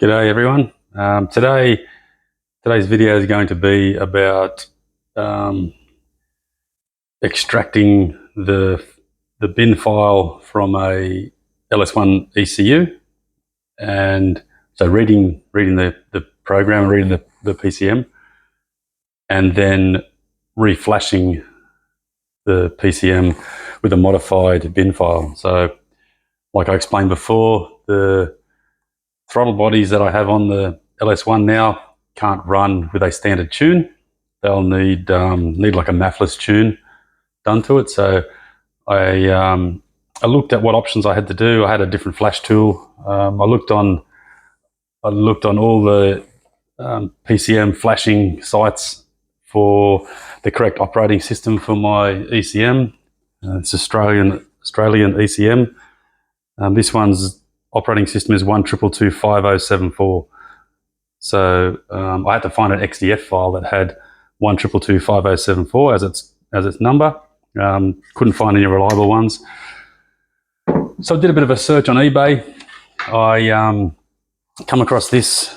G'day everyone. Today's video is going to be about extracting the bin file from a LS1 ECU, and so reading the program, reading the PCM, and then reflashing the PCM with a modified bin file. So, like I explained before, the throttle bodies that I have on the LS1 now can't run with a standard tune. They'll need like a mathless tune done to it. So I looked at what options I had to do. I had a different flash tool. I looked on all the PCM flashing sites for the correct operating system for my ECM. It's Australian ECM. This one's operating system is 1225074. So I had to find an XDF file that had 1225074 as its number. Couldn't find any reliable ones. So I did a bit of a search on eBay. I come across this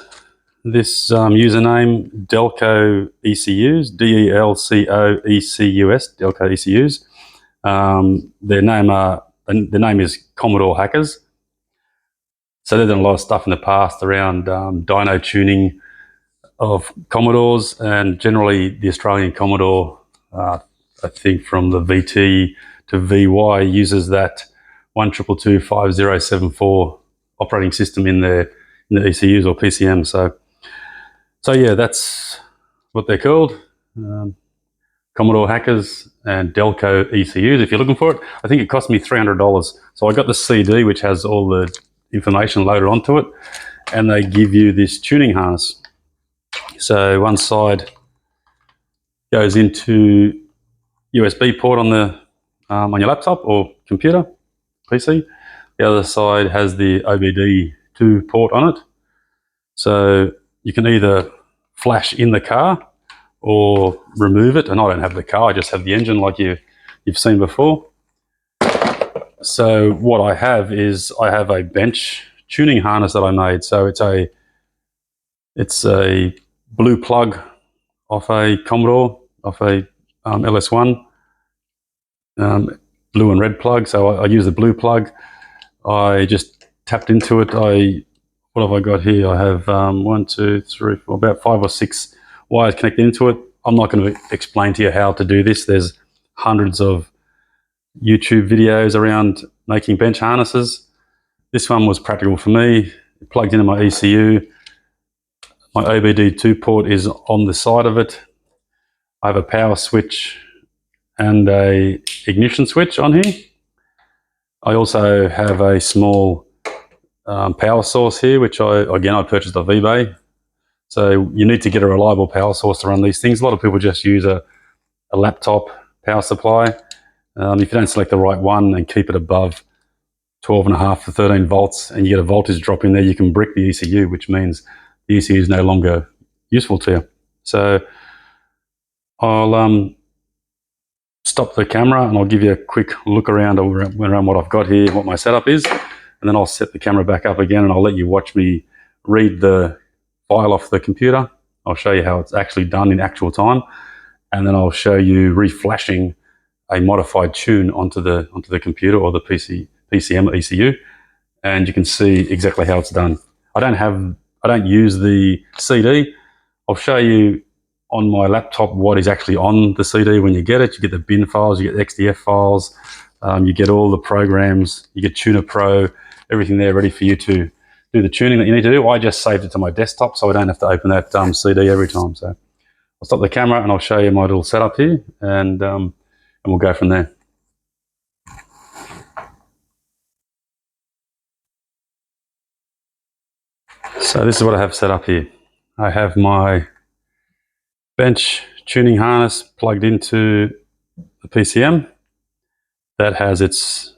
username, Delco ECUs, DELCO ECUS, Delco ECUs. Their name is Commodore Hackers. So they've done a lot of stuff in the past around dyno tuning of Commodores, and generally the Australian Commodore, I think from the VT to VY, uses that 1225074 operating system in the ECUs or PCM. So yeah, that's what they're called. Commodore Hackers and Delco ECUs. If you're looking for it, I think it cost me $300. So I got the CD, which has all the information loaded onto it, and they give you this tuning harness. So one side goes into USB port on your laptop or computer, PC. The other side has the OBD2 port on it. So you can either flash in the car or remove it. And I don't have the car, I just have the engine like you've seen before. So what I have is a bench tuning harness that I made. So it's a blue plug off a Commodore, off a LS1, blue and red plug. So I use the blue plug. I just tapped into it. What have I got here? I have 1, 2, 3, 4, about 5 or 6 wires connected into it. I'm not going to explain to you how to do this. There's hundreds of YouTube videos around making bench harnesses. This one was practical for me. It plugged into my ECU. My OBD2 port is on the side of it. I have a power switch and a ignition switch on here. I also have a small power source here, which I purchased off eBay. So you need to get a reliable power source to run these things. A lot of people just use a laptop power supply. If you don't select the right one and keep it above 12.5 to 13 volts and you get a voltage drop in there, you can brick the ECU, which means the ECU is no longer useful to you. So I'll stop the camera and I'll give you a quick look around what I've got here, what my setup is, and then I'll set the camera back up again and I'll let you watch me read the file off the computer. I'll show you how it's actually done in actual time, and then I'll show you reflashing a modified tune onto the computer or the PCM ECU, and you can see exactly how it's done. I don't use the CD. I'll show you on my laptop what is actually on the CD when you get it. You get the bin files, you get XDF files, you get all the programs, you get Tuner Pro, everything there ready for you to do the tuning that you need to do. I just saved it to my desktop so I don't have to open that CD every time. So I'll stop the camera and I'll show you my little setup here, and we'll go from there. So this is what I have set up here. I have my bench tuning harness plugged into the PCM that has its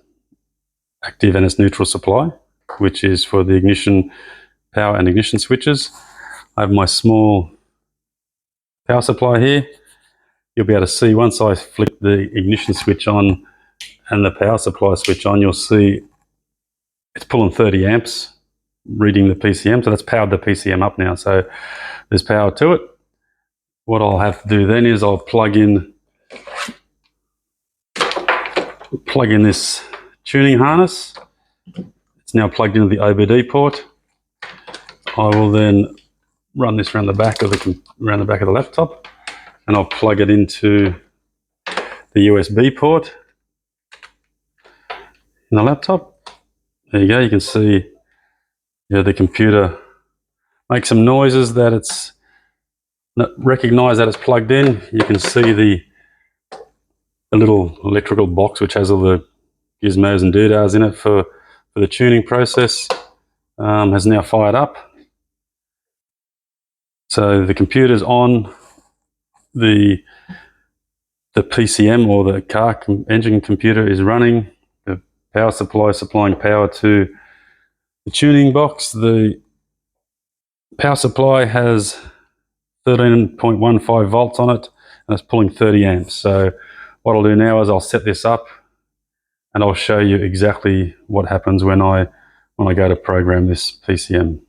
active and its neutral supply, which is for the ignition, power and ignition switches. I have my small power supply here. You'll be able to see once I flick the ignition switch on and the power supply switch on, you'll see it's pulling 30 amps reading the PCM. So that's powered the PCM up now. So there's power to it. What I'll have to do then is I'll plug in this tuning harness. It's now plugged into the OBD port. I will then run this around the back of the laptop, and I'll plug it into the USB port in the laptop. There you go. You can see, the computer makes some noises that it's recognize that it's plugged in. You can see the little electrical box which has all the gizmos and doodads in it for the tuning process has now fired up. So the computer's on. The PCM, or the car engine computer, is running. The power supply is supplying power to the tuning box. The power supply has 13.15 volts on it, and it's pulling 30 amps. So what I'll do now is I'll set this up, and I'll show you exactly what happens when I go to program this PCM.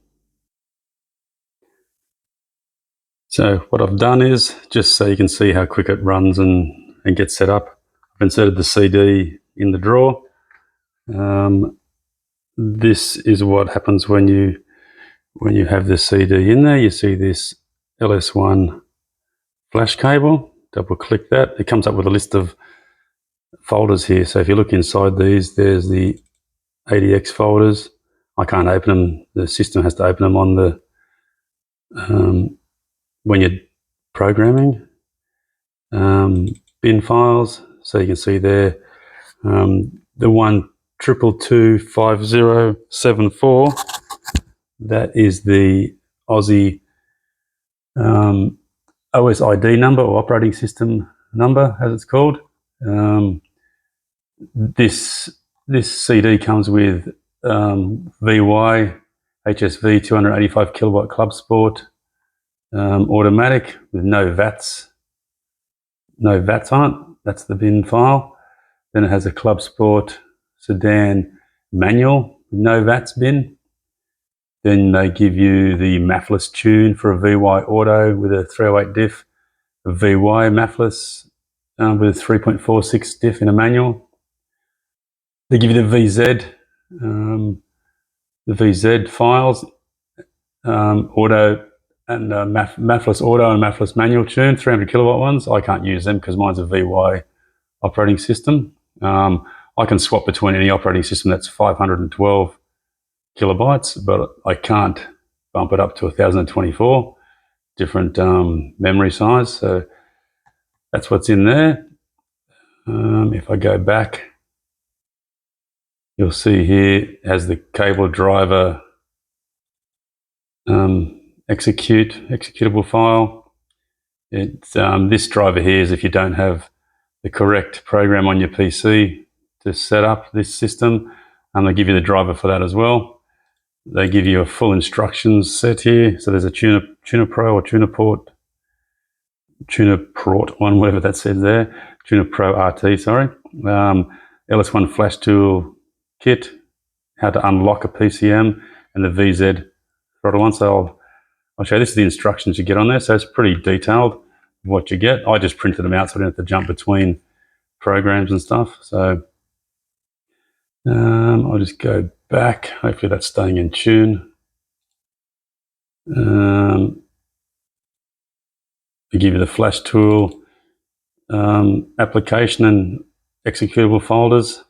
So what I've done is, just so you can see how quick it runs and gets set up, I've inserted the CD in the drawer. This is what happens when you have the CD in there. You see this LS1 flash cable. Double click that. It comes up with a list of folders here. So if you look inside these, there's the ADX folders. I can't open them. The system has to open them on the when you're programming. Bin files. So you can see there the 1225074. That is the Aussie OS ID number, or operating system number, as it's called. This CD comes with VY HSV 285 kilowatt Club Sport automatic with no VATs on it. That's the bin file. Then it has a Club Sport sedan manual with no VATs bin. Then they give you the MAFless tune for a VY auto with a 308 diff, a VY MAFless with a 3.46 diff in a manual. They give you the VZ files, auto and MAFless auto and MAFless manual tune, 300 kilowatt ones. I can't use them because mine's a VY operating system. I can swap between any operating system that's 512 kilobytes, but I can't bump it up to 1024, different memory size. So that's what's in there. If I go back, you'll see here it has the cable driver executable file. It's this driver here is if you don't have the correct program on your PC to set up this system, and they give you the driver for that as well. They give you a full instructions set here. So there's a tuner pro or tuner port one, whatever that says there. Tuner Pro RT, sorry. LS1 flash tool kit, how to unlock a PCM, and the VZ throttle one. So I'll show you. This is the instructions you get on there. So it's pretty detailed what you get. I just printed them out so I didn't have to jump between programs and stuff. So I'll just go back. Hopefully that's staying in tune. They give you the flash tool application and executable folders,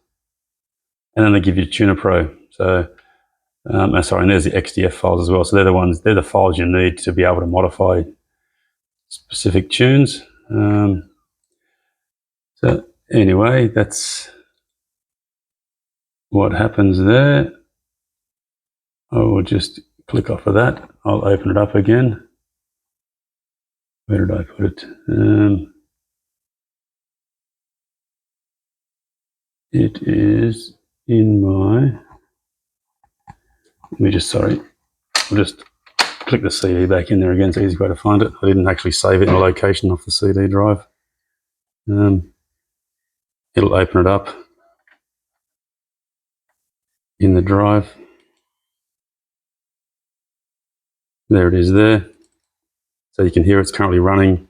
and then they give you Tuner Pro. So and there's the XDF files as well. So they're the files you need to be able to modify specific tunes. So anyway, that's what happens there. I will just click off of that. I'll open it up again. Where did I put it? It is in my, I'll just click the CD back in there again. It's an easy way to find it. I didn't actually save it in a location off the CD drive. It'll open it up in the drive. There it is there. So you can hear it's currently running.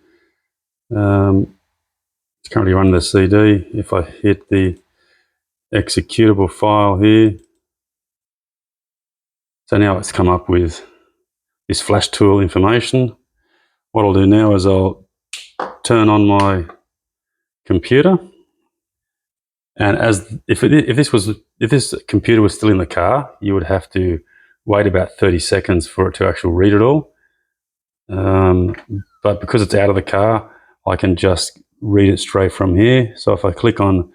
It's currently running the CD. If I hit the executable file here, so now it's come up with this flash tool information. What I'll do now is I'll turn on my computer, and if this computer was still in the car, you would have to wait about 30 seconds for it to actually read it all. But because it's out of the car, I can just read it straight from here. So if I click on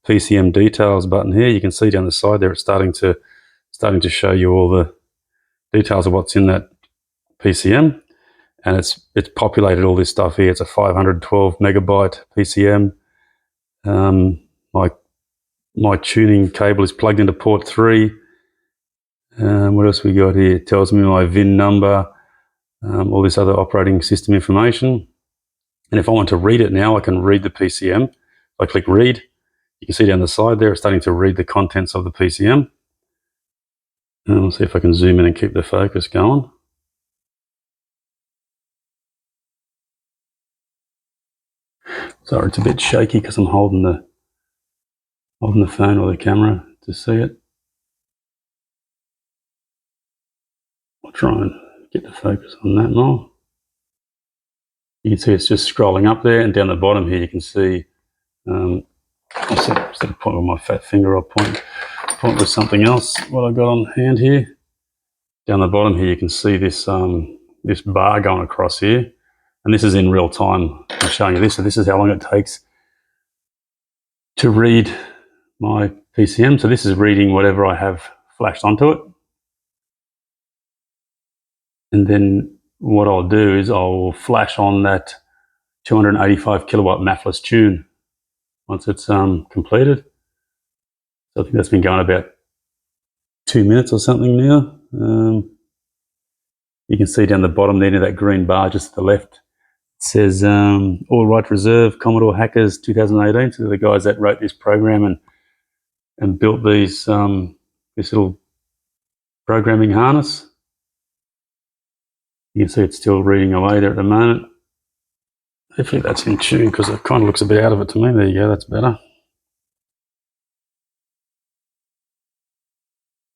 PCM details button here, you can see down the side there it's starting to show you all the details of what's in that PCM, and it's populated all this stuff here. It's a 512 megabyte PCM. My tuning cable is plugged into port 3. What else we got here? It tells me my VIN number, all this other operating system information. And if I want to read it now, I can read the PCM. If I click read, you can see down the side there, it's starting to read the contents of the PCM. And I'll see if I can zoom in and keep the focus going. Sorry, it's a bit shaky because I'm holding the phone or the camera to see it. I'll try and get the focus on that more. You can see it's just scrolling up there, and down the bottom here you can see, instead of pointing with my fat finger, I'll point with something else, what I got on hand here. Down the bottom here you can see this this bar going across here, and this is in real time. I'm showing you this, so this is how long it takes to read my PCM. So this is reading whatever I have flashed onto it. And then what I'll do is I'll flash on that 285 kilowatt matless tune once it's completed. So I think that's been going about 2 minutes or something now. You can see down the bottom there, that green bar just to the left, it says all right reserved, Commodore Hackers 2018. So they're the guys that wrote this program and built these this little programming harness. You can see it's still reading away there at the moment. Hopefully that's in tune because it kind of looks a bit out of it to me. There you go, that's better.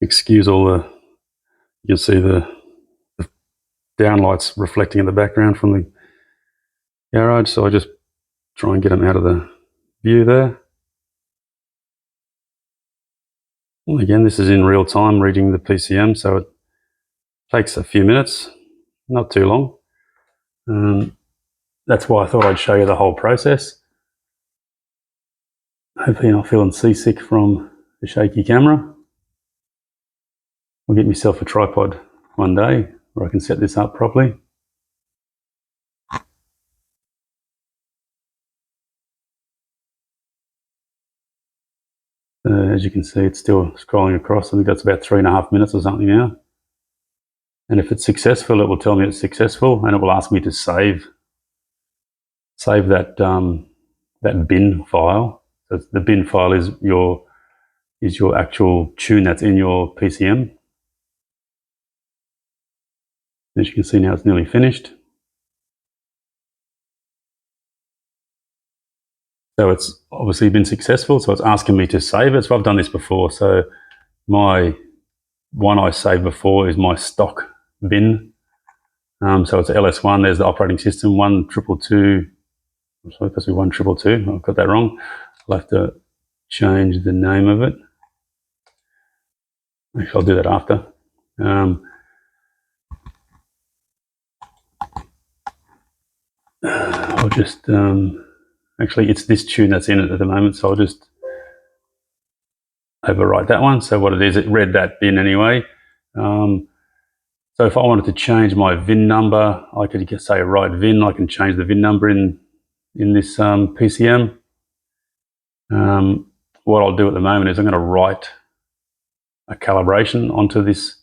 Excuse all the, you can see the downlights reflecting in the background from the garage, so I just try and get them out of the view there. Well, again, this is in real time reading the PCM, so it takes a few minutes, not too long. That's why I thought I'd show you the whole process. Hopefully you're not feeling seasick from the shaky camera. I'll get myself a tripod one day where I can set this up properly. As you can see, it's still scrolling across. I think that's about 3.5 minutes or something now. And if it's successful, it will tell me it's successful, and it will ask me to save that that bin file. So the bin file is your actual tune that's in your PCM. As you can see now, it's nearly finished. So it's obviously been successful, so it's asking me to save it. So I've done this before. So my one I saved before is my stock bin. So it's LS1, there's the operating system, 1222, I'm sorry, it's supposed to be 1222, I've got that wrong. I'll have to change the name of it. Actually, I'll do that after. I'll just, actually it's this tune that's in it at the moment, so I'll just overwrite that one. So what it is, it read that bin anyway. So if I wanted to change my VIN number, I could just say write VIN. I can change the VIN number in this PCM. What I'll do at the moment is I'm going to write a calibration onto this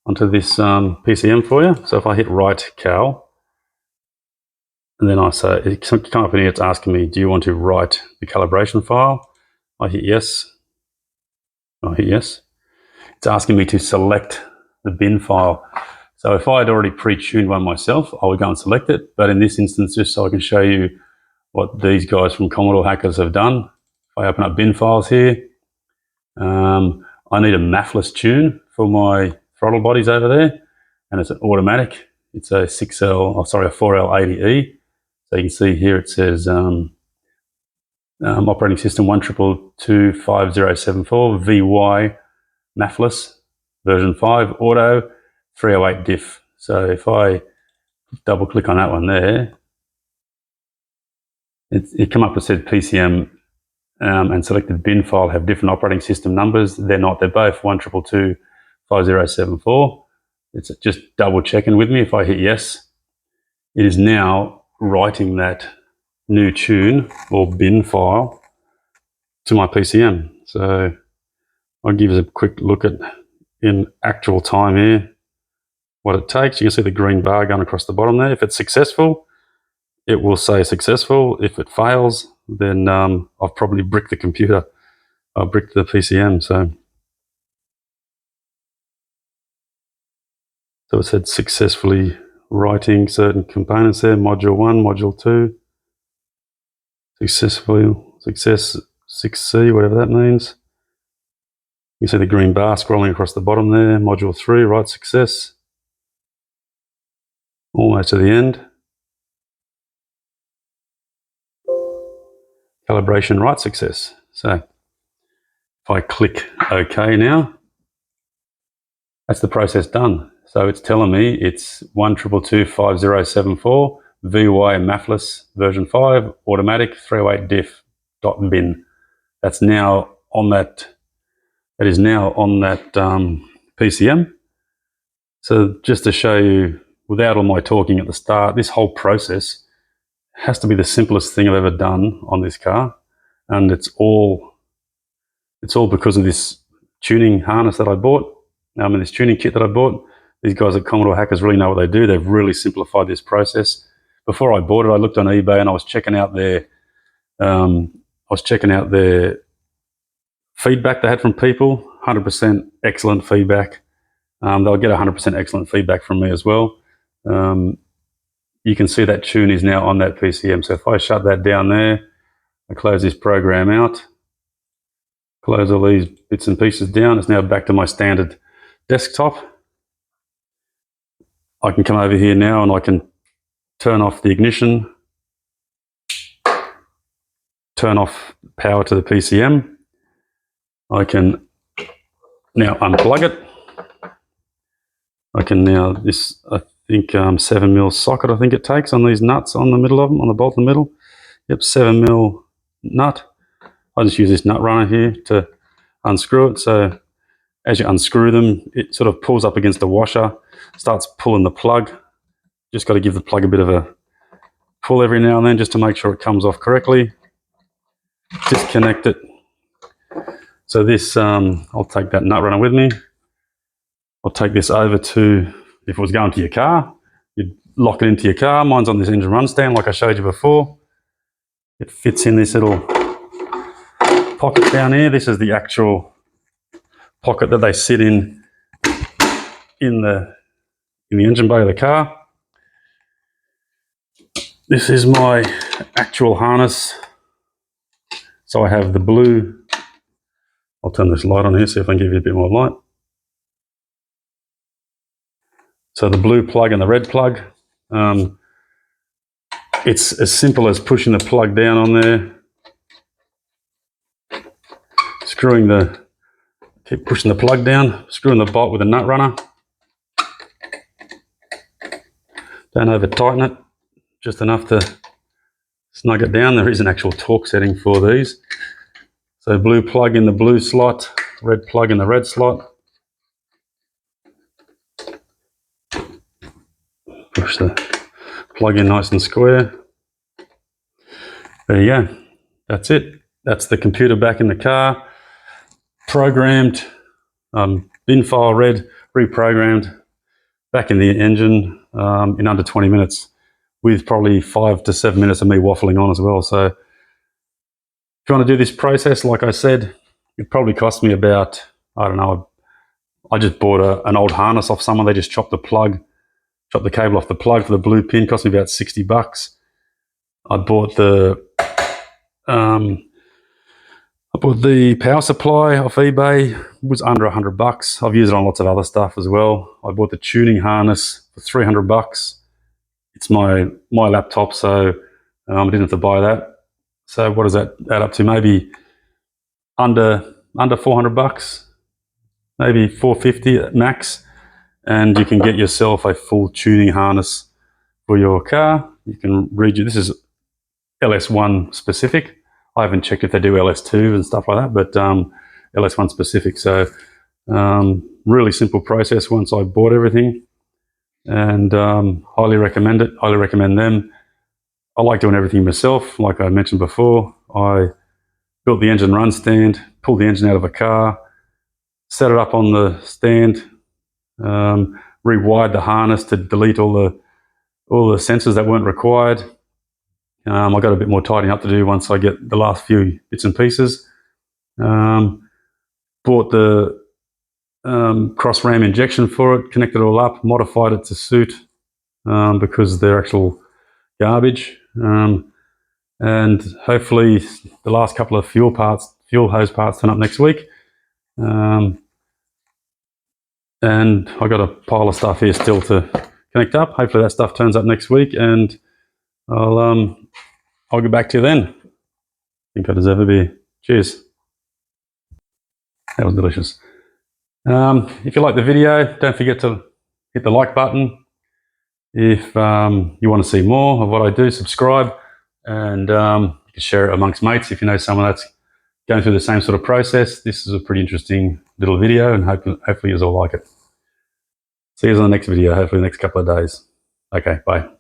PCM for you. So if I hit write cal, and then I say, it come up in here, it's asking me, do you want to write the calibration file? I hit yes. I hit yes. It's asking me to select the bin file. So if I had already pre-tuned one myself, I would go and select it. But in this instance, just so I can show you what these guys from Commodore Hackers have done, if I open up bin files here, I need a MAFless tune for my throttle bodies over there, and it's an automatic. It's a 4L80E. So you can see here it says operating system 1225074 VY MAFless version 5 auto 308 diff. So if I double click on that one there, it come up and said PCM and selected bin file have different operating system numbers. They're not. They're both 1225074. It's just double checking with me. If I hit yes, it is now writing that new tune or bin file to my PCM. So I'll give us a quick look at in actual time here what it takes. You can see the green bar going across the bottom there. If it's successful, it will say successful. If it fails, then I've probably bricked the computer. I've bricked the PCM. So it said successfully writing certain components there, module 1, module 2, success 6C, whatever that means. You see the green bar scrolling across the bottom there, module 3, write success. Almost to the end. Calibration write success. So if I click OK now, that's the process done. So it's telling me it's 1225074 VY MAFless version 5 automatic 308 diff .bin. That's now on that. That is now on that PCM. So just to show you, without all my talking at the start, this whole process has to be the simplest thing I've ever done on this car, and it's all because of this tuning harness that I bought. And this tuning kit that I bought. These guys at Commodore Hackers really know what they do. They've really simplified this process. Before I bought it, I looked on eBay and I was checking out their feedback they had from people. 100% excellent feedback. They'll get 100% excellent feedback from me as well. You can see that tune is now on that PCM. So if I shut that down there, I close this program out, close all these bits and pieces down, it's now back to my standard desktop. I can come over here now and I can turn off the ignition, turn off power to the PCM. I can now unplug it. I can now, this, I think 7mm socket I think it takes on these nuts on the middle of them, on the bolt in the middle. Yep, 7mm nut. I just use this nut runner here to unscrew it. So as you unscrew them, it sort of pulls up against the washer, starts pulling the plug. Just got to give the plug a bit of a pull every now and then just to make sure it comes off correctly. Disconnect it. So this, I'll take that nut runner with me. I'll take this over to, if it was going to your car, you'd lock it into your car. Mine's on this engine run stand like I showed you before. It fits in this little pocket down here. This is the actual pocket that they sit in the engine bay of the car. This is my actual harness. So I have the blue, I'll turn this light on here, see if I can give you a bit more light. So the blue plug and the red plug. It's as simple as pushing the plug down on there, keep pushing the plug down, screwing the bolt with a nut runner. Don't over tighten it, just enough to snug it down. There is an actual torque setting for these. So blue plug in the blue slot, red plug in the red slot. Push the plug in nice and square. There you go. That's it. That's the computer back in the car. Programmed, bin file read, reprogrammed, back in the engine in under 20 minutes, with probably 5 to 7 minutes of me waffling on as well. So if you want to do this process, like I said, it probably cost me about, I don't know, I just bought an old harness off someone. They just chopped the plug Chopped the cable off the plug for the blue pin. Cost me about $60. I bought the power supply off eBay. It was under $100. I've used it on lots of other stuff as well. I bought the tuning harness for $300. It's my laptop, so I didn't have to buy that. So what does that add up to? Maybe under $400, maybe $450 max, and you can get yourself a full tuning harness for your car. You can read this is LS1 specific. I haven't checked if they do LS2 and stuff like that, but LS1 specific. So really simple process once I bought everything, and highly recommend it. Highly recommend them. I like doing everything myself. Like I mentioned before, I built the engine run stand, pulled the engine out of a car, set it up on the stand, rewired the harness to delete all the sensors that weren't required. I got a bit more tidying up to do once I get the last few bits and pieces. Bought the cross ram injection for it, connected it all up, modified it to suit because they're actual garbage. And hopefully the last couple of fuel hose parts turn up next week. And I got a pile of stuff here still to connect up. Hopefully that stuff turns up next week, and I'll get back to you then. I think I deserve a beer. Cheers. That was delicious. If you like the video, don't forget to hit the like button. If you want to see more of what I do, subscribe, and you can share it amongst mates if you know someone that's going through the same sort of process. This is a pretty interesting little video, and hopefully you all like it. See you on the next video, hopefully the next couple of days. Okay, bye.